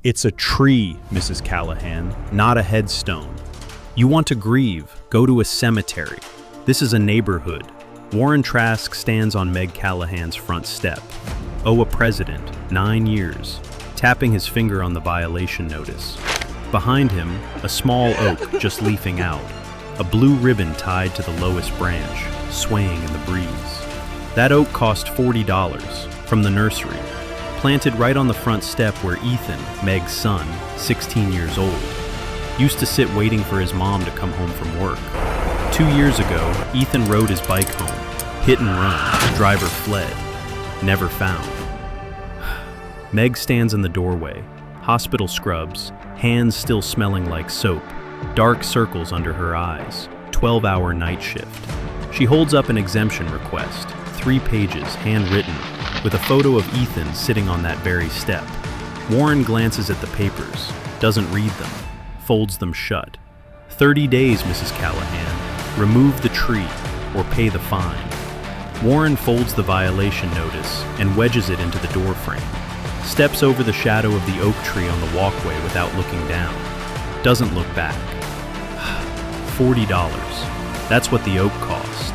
It's a tree, Mrs. Callahan, not a headstone. You want to grieve, go to a cemetery. This is a neighborhood. Warren Trask stands on Meg Callahan's front step. HOA president, 9 years, tapping his finger on the violation notice. Behind him, a small oak just leafing out, a blue ribbon tied to the lowest branch, swaying in the breeze. That oak cost $40 from the nursery, planted right on the front step where Ethan, Meg's son, 16 years old, used to sit waiting for his mom to come home from work. 2 years ago, Ethan rode his bike home, hit and run, driver fled, never found. Meg stands in the doorway, hospital scrubs, hands still smelling like soap, dark circles under her eyes, 12-hour night shift. She holds up an exemption request, 3 pages, handwritten, with a photo of Ethan sitting on that very step. Warren glances at the papers, doesn't read them, folds them shut. 30 days, Mrs. Callahan. Remove the tree or pay the fine. Warren folds the violation notice and wedges it into the doorframe. Steps over the shadow of the oak tree on the walkway without looking down. Doesn't look back. $40. That's what the oak cost.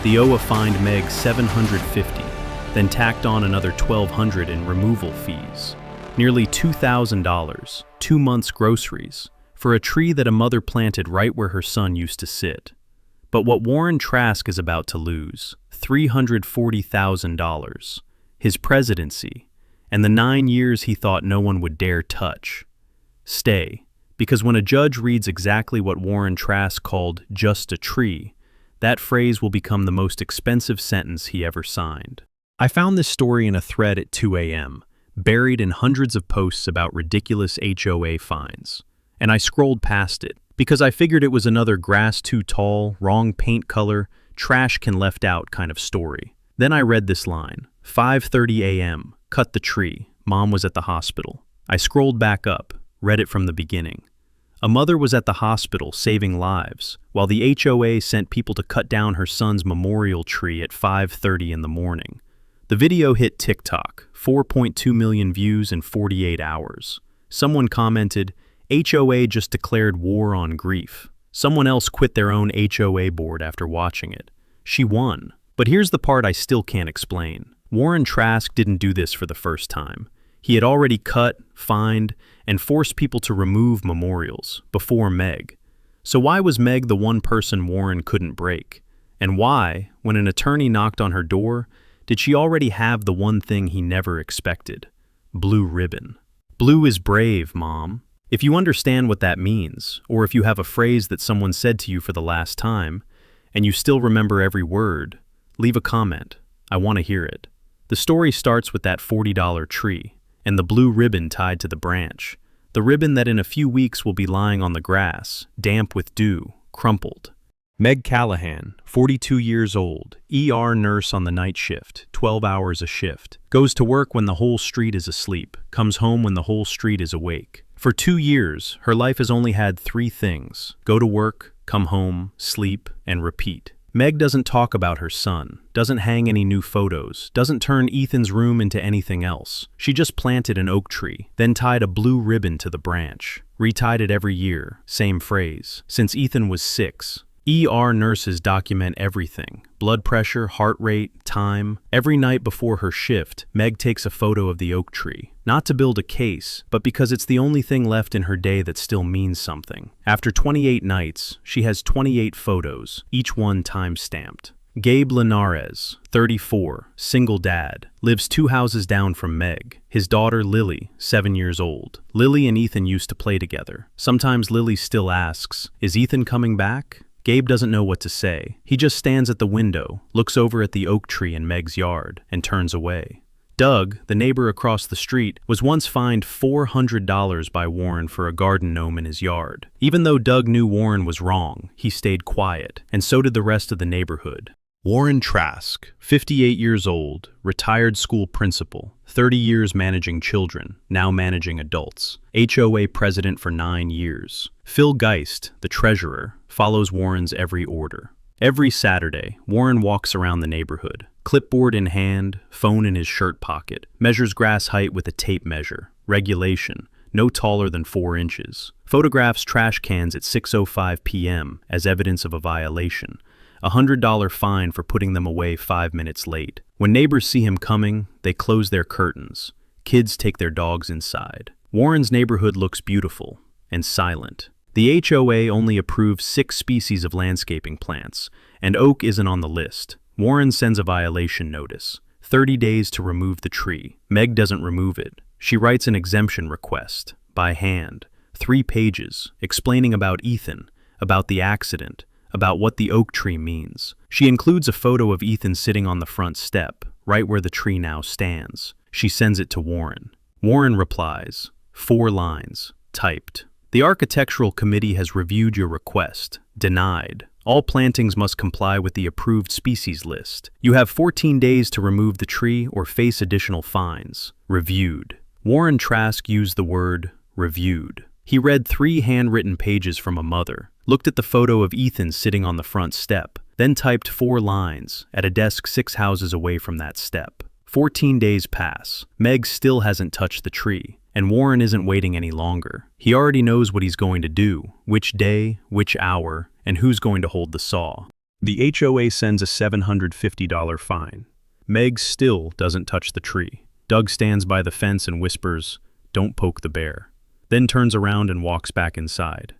The HOA fined Meg $750, then tacked on another $1,200 in removal fees. Nearly $2,000, 2 months' groceries, for a tree that a mother planted right where her son used to sit. But what Warren Trask is about to lose, $340,000, his presidency, and the 9 years he thought no one would dare touch. Stay, because when a judge reads exactly what Warren Trask called just a tree, that phrase will become the most expensive sentence he ever signed. I found this story in a thread at 2 a.m., buried in hundreds of posts about ridiculous HOA fines. And I scrolled past it, because I figured it was another grass too tall, wrong paint color, trash can left out kind of story. Then I read this line, 5:30 a.m., cut the tree, mom was at the hospital. I scrolled back up, read it from the beginning. A mother was at the hospital saving lives, while the HOA sent people to cut down her son's memorial tree at 5:30 in the morning. The video hit TikTok, 4.2 million views in 48 hours. Someone commented, HOA just declared war on grief. Someone else quit their own HOA board after watching it. She won. But here's the part I still can't explain. Warren Trask didn't do this for the first time. He had already cut, fined, and forced people to remove memorials before Meg. So why was Meg the one person Warren couldn't break? And why, when an attorney knocked on her door, did she already have the one thing he never expected? Blue ribbon. Blue is brave, Mom. If you understand what that means, or if you have a phrase that someone said to you for the last time, and you still remember every word, leave a comment. I want to hear it. The story starts with that $40 tree, and the blue ribbon tied to the branch. The ribbon that in a few weeks will be lying on the grass, damp with dew, crumpled. Meg Callahan, 42 years old, ER nurse on the night shift, 12 hours a shift, goes to work when the whole street is asleep, comes home when the whole street is awake. For 2 years, her life has only had 3 things: go to work, come home, sleep, and repeat. Meg doesn't talk about her son, doesn't hang any new photos, doesn't turn Ethan's room into anything else. She just planted an oak tree, then tied a blue ribbon to the branch. Retied it every year, same phrase, since Ethan was 6. ER nurses document everything: blood pressure, heart rate, time. Every night before her shift, Meg takes a photo of the oak tree. Not to build a case, but because it's the only thing left in her day that still means something. After 28 nights, she has 28 photos, each one time-stamped. Gabe Linares, 34, single dad, lives 2 houses down from Meg. His daughter Lily, 7 years old. Lily and Ethan used to play together. Sometimes Lily still asks, "Is Ethan coming back?" Gabe doesn't know what to say. He just stands at the window, looks over at the oak tree in Meg's yard, and turns away. Doug, the neighbor across the street, was once fined $400 by Warren for a garden gnome in his yard. Even though Doug knew Warren was wrong, he stayed quiet, and so did the rest of the neighborhood. Warren Trask, 58 years old, retired school principal, 30 years managing children, now managing adults, HOA president for 9 years. Phil Geist, the treasurer, follows Warren's every order. Every Saturday, Warren walks around the neighborhood, clipboard in hand, phone in his shirt pocket, measures grass height with a tape measure. Regulation: no taller than 4 inches. Photographs trash cans at 6:05 p.m. as evidence of a violation. A $100 fine for putting them away 5 minutes late. When neighbors see him coming, they close their curtains. Kids take their dogs inside. Warren's neighborhood looks beautiful and silent. The HOA only approves 6 species of landscaping plants, and oak isn't on the list. Warren sends a violation notice. 30 days to remove the tree. Meg doesn't remove it. She writes an exemption request, by hand, 3 pages, explaining about Ethan, about the accident, about what the oak tree means. She includes a photo of Ethan sitting on the front step, right where the tree now stands. She sends it to Warren. Warren replies, 4 lines, typed. The Architectural Committee has reviewed your request. Denied. All plantings must comply with the approved species list. You have 14 days to remove the tree or face additional fines. Reviewed. Warren Trask used the word reviewed. He read 3 handwritten pages from a mother, looked at the photo of Ethan sitting on the front step, then typed 4 lines at a desk 6 houses away from that step. 14 days pass. Meg still hasn't touched the tree, and Warren isn't waiting any longer. He already knows what he's going to do, which day, which hour, and who's going to hold the saw. The HOA sends a $750 fine. Meg still doesn't touch the tree. Doug stands by the fence and whispers, "Don't poke the bear," then turns around and walks back inside.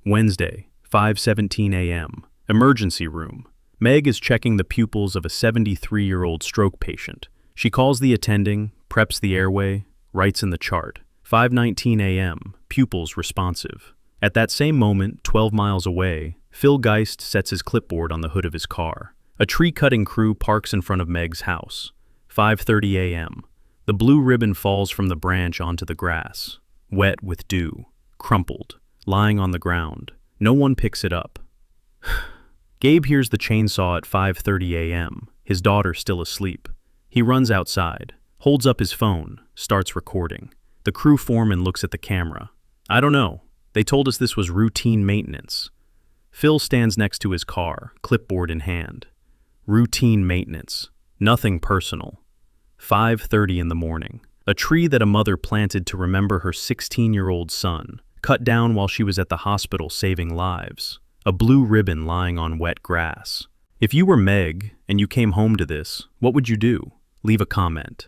Wednesday, 5:17 a.m. Emergency room. Meg is checking the pupils of a 73-year-old stroke patient. She calls the attending, preps the airway, writes in the chart. 5:19 a.m. Pupils responsive. At that same moment, 12 miles away, Phil Geist sets his clipboard on the hood of his car. A tree-cutting crew parks in front of Meg's house. 5:30 a.m. The blue ribbon falls from the branch onto the grass, wet with dew, crumpled, lying on the ground. No one picks it up. Gabe hears the chainsaw at 5:30 a.m., his daughter still asleep. He runs outside, holds up his phone, starts recording. The crew foreman looks at the camera. "I don't know. They told us this was routine maintenance." Phil stands next to his car, clipboard in hand. Routine maintenance. Nothing personal. 5:30 in the morning. A tree that a mother planted to remember her 16-year-old son, cut down while she was at the hospital saving lives. A blue ribbon lying on wet grass. If you were Meg and you came home to this, what would you do? Leave a comment.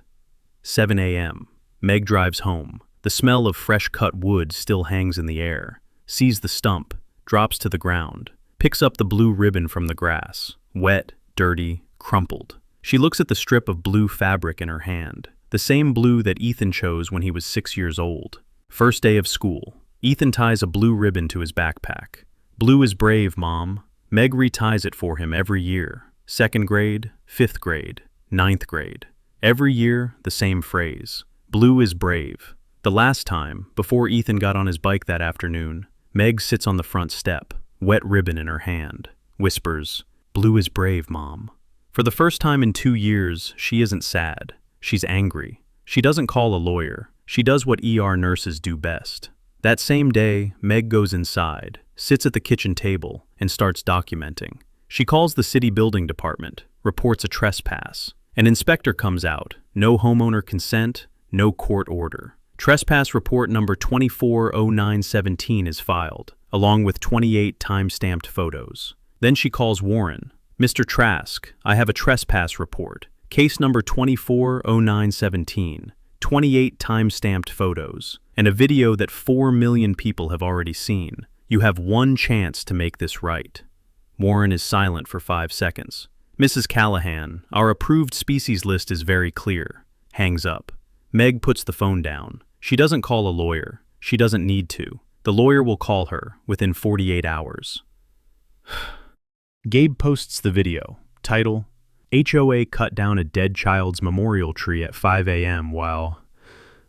7 a.m. Meg drives home. The smell of fresh-cut wood still hangs in the air. Sees the stump, drops to the ground, picks up the blue ribbon from the grass. Wet, dirty, crumpled. She looks at the strip of blue fabric in her hand, the same blue that Ethan chose when he was 6 years old. First day of school. Ethan ties a blue ribbon to his backpack. "Blue is brave, Mom." Meg reties it for him every year. 2nd grade, 5th grade, 9th grade. Every year, the same phrase. Blue is brave. The last time, before Ethan got on his bike that afternoon, Meg sits on the front step, wet ribbon in her hand, whispers, "Blue is brave, Mom." For the first time in 2 years, she isn't sad. She's angry. She doesn't call a lawyer. She does what ER nurses do best. That same day, Meg goes inside, sits at the kitchen table, and starts documenting. She calls the city building department, reports a trespass. An inspector comes out. No homeowner consent, no court order. Trespass report number 240917 is filed, along with 28 time-stamped photos. Then she calls Warren. "Mr. Trask, I have a trespass report. Case number 240917, 28 time-stamped photos, and a video that 4 million people have already seen. You have 1 chance to make this right." Warren is silent for 5 seconds. "Mrs. Callahan, our approved species list is very clear." Hangs up. Meg puts the phone down. She doesn't call a lawyer. She doesn't need to. The lawyer will call her within 48 hours. Gabe posts the video. Title: HOA cut down a dead child's memorial tree at 5 a.m. while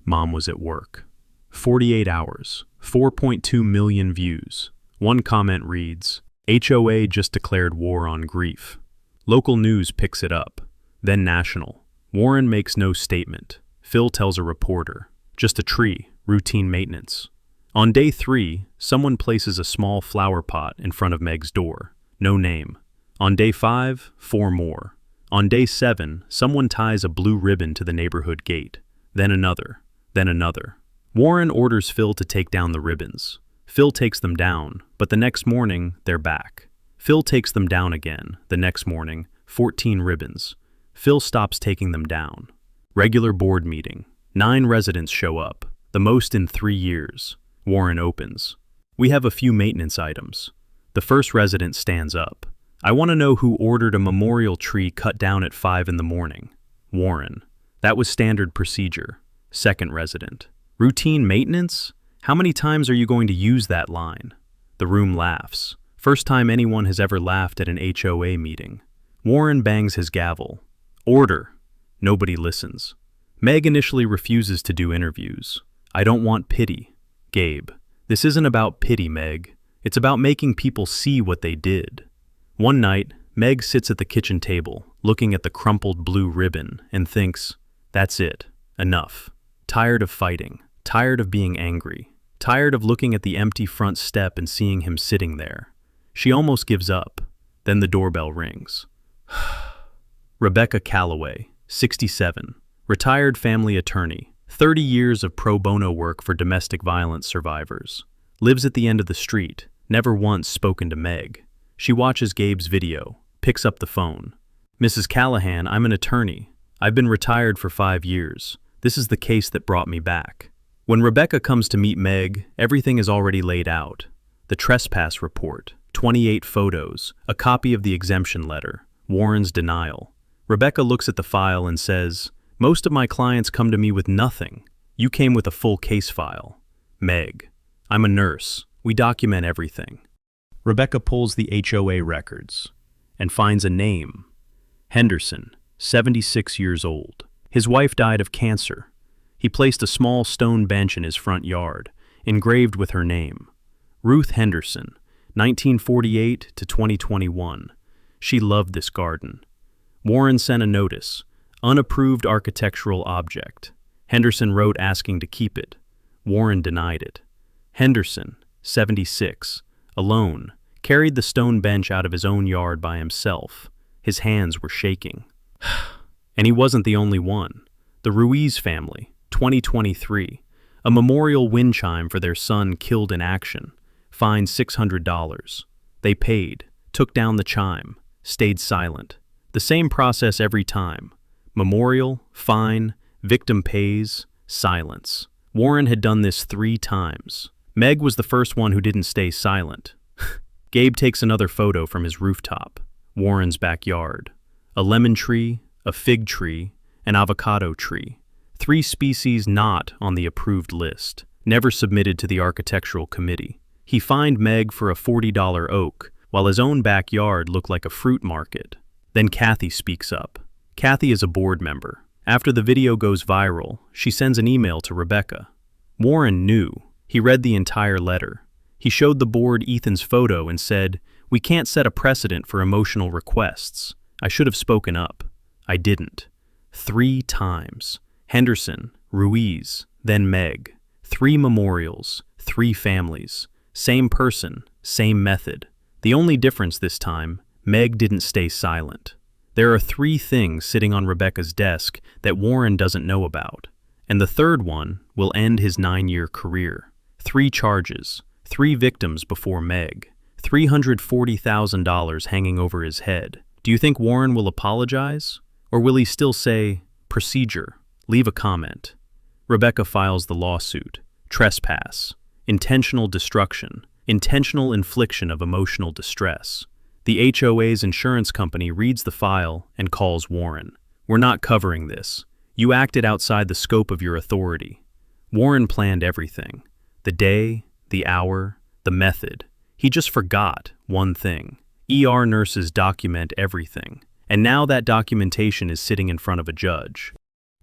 Mom was at work. 48 hours. 4.2 million views. One comment reads, "HOA just declared war on grief." Local news picks it up. Then national. Warren makes no statement. Phil tells a reporter, "Just a tree, routine maintenance." On day 3, someone places a small flower pot in front of Meg's door. No name. On day 5, 4 more. On day 7, someone ties a blue ribbon to the neighborhood gate. Then another. Then another. Warren orders Phil to take down the ribbons. Phil takes them down, but the next morning, they're back. Phil takes them down again. The next morning, 14 ribbons. Phil stops taking them down. Regular board meeting. 9 residents show up, the most in 3 years. Warren opens. We have a few maintenance items. The first resident stands up. I want to know who ordered a memorial tree cut down at 5 in the morning. Warren. That was standard procedure. Second resident. Routine maintenance? How many times are you going to use that line? The room laughs. First time anyone has ever laughed at an HOA meeting. Warren bangs his gavel. Order. Nobody listens. Meg initially refuses to do interviews. I don't want pity. Gabe. This isn't about pity, Meg. It's about making people see what they did. One night, Meg sits at the kitchen table, looking at the crumpled blue ribbon, and thinks, that's it. Enough. Tired of fighting. Tired of being angry. Tired of looking at the empty front step and seeing him sitting there. She almost gives up. Then the doorbell rings. Rebecca Calloway, 67, retired family attorney, 30 years of pro bono work for domestic violence survivors. Lives at the end of the street, never once spoken to Meg. She watches Gabe's video, picks up the phone. Mrs. Callahan, I'm an attorney. I've been retired for 5 years. This is the case that brought me back. When Rebecca comes to meet Meg, everything is already laid out. The trespass report, 28 photos, a copy of the exemption letter, Warren's denial. Rebecca looks at the file and says, most of my clients come to me with nothing. You came with a full case file. Meg, I'm a nurse. We document everything. Rebecca pulls the HOA records and finds a name. Henderson, 76 years old. His wife died of cancer. He placed a small stone bench in his front yard, engraved with her name. Ruth Henderson, 1948 to 2021. She loved this garden. Warren sent a notice, unapproved architectural object. Henderson wrote asking to keep it. Warren denied it. Henderson, 76, alone, carried the stone bench out of his own yard by himself. His hands were shaking. And he wasn't the only one. The Ruiz family, 2023, a memorial wind chime for their son killed in action, fined $600. They paid, took down the chime, stayed silent. The same process every time. Memorial, fine, victim pays, silence. Warren had done this 3 times. Meg was the first one who didn't stay silent. Gabe takes another photo from his rooftop. Warren's backyard. A lemon tree, a fig tree, an avocado tree. 3 species not on the approved list, never submitted to the architectural committee. He fined Meg for a $40 oak, while his own backyard looked like a fruit market. Then Kathy speaks up. Kathy is a board member. After the video goes viral, she sends an email to Rebecca. Warren knew. He read the entire letter. He showed the board Ethan's photo and said, "We can't set a precedent for emotional requests. I should have spoken up. I didn't." 3 times. Henderson, Ruiz, then Meg. 3 memorials, 3 families. Same person, same method. The only difference this time, Meg didn't stay silent. There are 3 things sitting on Rebecca's desk that Warren doesn't know about. And the third one will end his 9-year career. 3 charges, 3 victims before Meg. $340,000 hanging over his head. Do you think Warren will apologize? Or will he still say, procedure? Leave a comment. Rebecca files the lawsuit. Trespass. Intentional destruction. Intentional infliction of emotional distress. The HOA's insurance company reads the file and calls Warren. We're not covering this. You acted outside the scope of your authority. Warren planned everything. The day, the hour, the method. He just forgot one thing. ER nurses document everything. And now that documentation is sitting in front of a judge.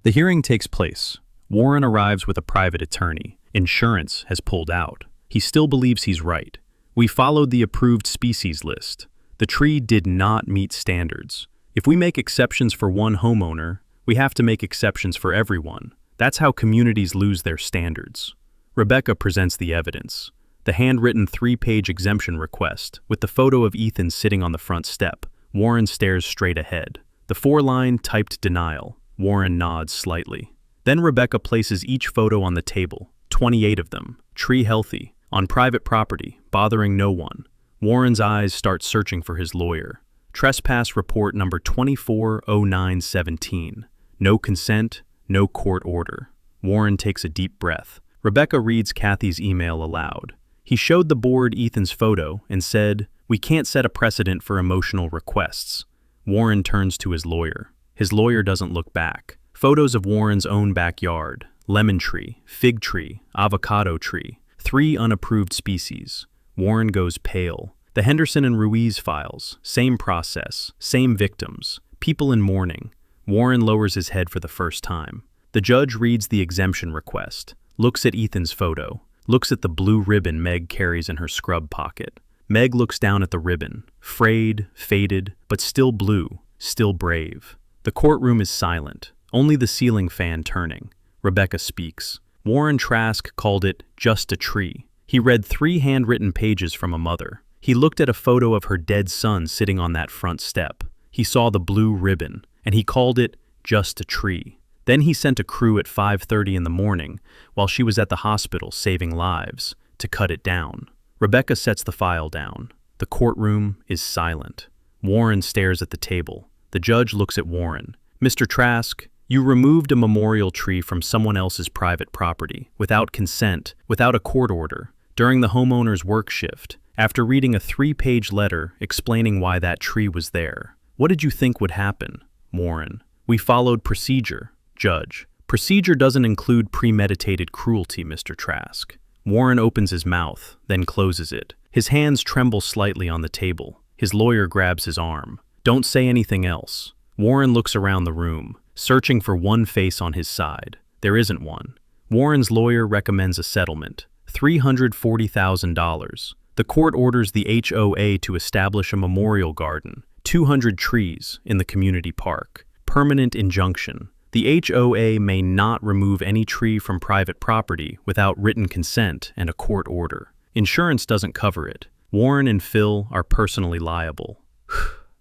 The hearing takes place. Warren arrives with a private attorney. Insurance has pulled out. He still believes he's right. We followed the approved species list. The tree did not meet standards. If we make exceptions for one homeowner, we have to make exceptions for everyone. That's how communities lose their standards. Rebecca presents the evidence. The handwritten 3-page exemption request, with the photo of Ethan sitting on the front step. Warren stares straight ahead. The 4-line typed denial. Warren nods slightly. Then Rebecca places each photo on the table, 28 of them, tree healthy, on private property, bothering no one. Warren's eyes start searching for his lawyer. Trespass report number 240917. No consent, no court order. Warren takes a deep breath. Rebecca reads Kathy's email aloud. He showed the board Ethan's photo and said, "We can't set a precedent for emotional requests." Warren turns to his lawyer. His lawyer doesn't look back. Photos of Warren's own backyard: lemon tree, fig tree, avocado tree, 3 unapproved species. Warren goes pale. The Henderson and Ruiz files, same process, same victims, people in mourning. Warren lowers his head for the first time. The judge reads the exemption request, looks at Ethan's photo, looks at the blue ribbon Meg carries in her scrub pocket. Meg looks down at the ribbon, frayed, faded, but still blue, still brave. The courtroom is silent, only the ceiling fan turning. Rebecca speaks. Warren Trask called it just a tree. He read 3 handwritten pages from a mother. He looked at a photo of her dead son sitting on that front step. He saw the blue ribbon, and he called it just a tree. Then he sent a crew at 5:30 in the morning, while she was at the hospital saving lives, to cut it down. Rebecca sets the file down. The courtroom is silent. Warren stares at the table. The judge looks at Warren. "Mr. Trask, you removed a memorial tree from someone else's private property, without consent, without a court order, during the homeowner's work shift, after reading a 3-page letter explaining why that tree was there. What did you think would happen?" Warren: "We followed procedure." Judge: "Procedure doesn't include premeditated cruelty, Mr. Trask." Warren opens his mouth, then closes it. His hands tremble slightly on the table. His lawyer grabs his arm. "Don't say anything else." Warren looks around the room, searching for one face on his side. There isn't one. Warren's lawyer recommends a settlement, $340,000. The court orders the HOA to establish a memorial garden, 200 trees, in the community park. Permanent injunction. The HOA may not remove any tree from private property without written consent and a court order. Insurance doesn't cover it. Warren and Phil are personally liable.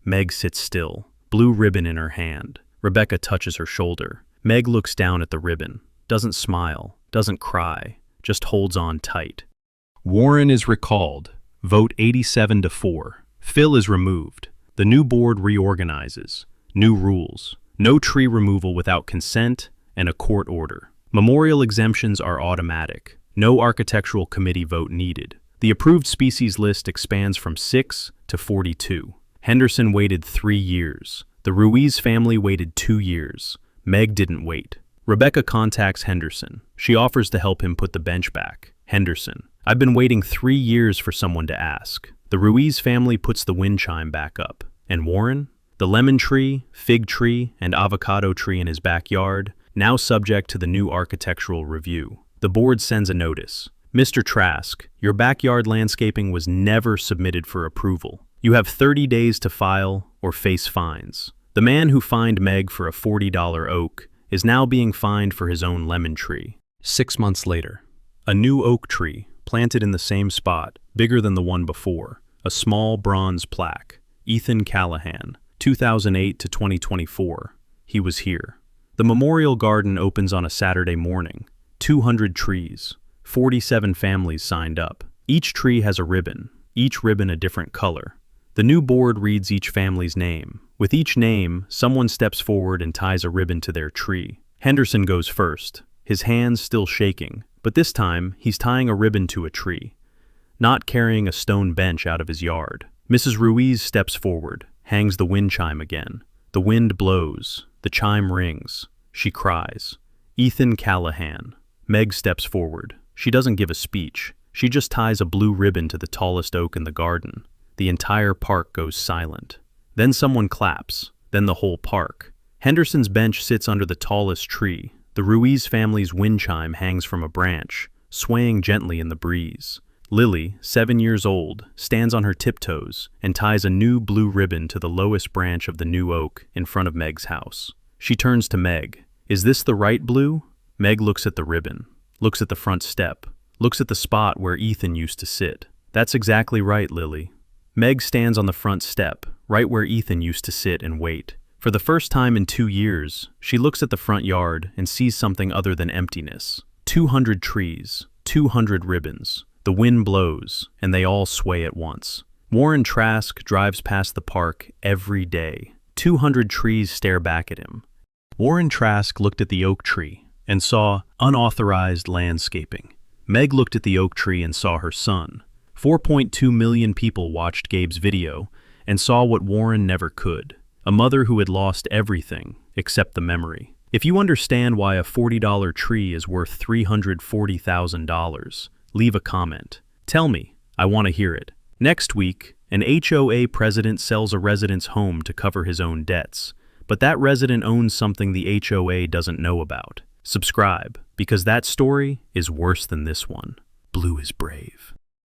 Meg sits still, blue ribbon in her hand. Rebecca touches her shoulder. Meg looks down at the ribbon, doesn't smile, doesn't cry, just holds on tight. Warren is recalled. Vote 87-4. Phil is removed. The new board reorganizes. New rules. No tree removal without consent and a court order. Memorial exemptions are automatic. No architectural committee vote needed. The approved species list expands from 6 to 42. Henderson waited 3 years. The Ruiz family waited 2 years. Meg didn't wait. Rebecca contacts Henderson. She offers to help him put the bench back. Henderson: "I've been waiting 3 years for someone to ask." The Ruiz family puts the wind chime back up. And Warren? The lemon tree, fig tree, and avocado tree in his backyard, now subject to the new architectural review. The board sends a notice. "Mr. Trask, your backyard landscaping was never submitted for approval. You have 30 days to file or face fines." The man who fined Meg for a $40 oak is now being fined for his own lemon tree. 6 months later, a new oak tree, planted in the same spot, bigger than the one before, a small bronze plaque. Ethan Callahan, 2008 to 2024. He was here. The memorial garden opens on a Saturday morning. 200 trees. 47 families signed up. Each tree has a ribbon, each ribbon a different color. The new board reads each family's name. With each name, someone steps forward and ties a ribbon to their tree. Henderson goes first, his hands still shaking, but this time he's tying a ribbon to a tree, not carrying a stone bench out of his yard. Mrs. Ruiz steps forward, hangs the wind chime again. The wind blows, the chime rings. She cries. "Ethan Callahan." Meg steps forward. She doesn't give a speech. She just ties a blue ribbon to the tallest oak in the garden. The entire park goes silent. Then someone claps, then the whole park. Henderson's bench sits under the tallest tree. The Ruiz family's wind chime hangs from a branch, swaying gently in the breeze. Lily, 7 years old, stands on her tiptoes and ties a new blue ribbon to the lowest branch of the new oak in front of Meg's house. She turns to Meg. "Is this the right blue?" Meg looks at the ribbon, looks at the front step, looks at the spot where Ethan used to sit. "That's exactly right, Lily." Meg stands on the front step, right where Ethan used to sit and wait. For the first time in 2 years, she looks at the front yard and sees something other than emptiness. 200 trees, 200 ribbons. The wind blows, and they all sway at once. Warren Trask drives past the park every day. 200 trees stare back at him. Warren Trask looked at the oak tree and saw unauthorized landscaping. Meg looked at the oak tree and saw her son. 4.2 million people watched Gabe's video and saw what Warren never could. A mother who had lost everything except the memory. If you understand why a $40 tree is worth $340,000, leave a comment. Tell me, I want to hear it. Next week, an HOA president sells a resident's home to cover his own debts, but that resident owns something the HOA doesn't know about. Subscribe, because that story is worse than this one. Blue is brave.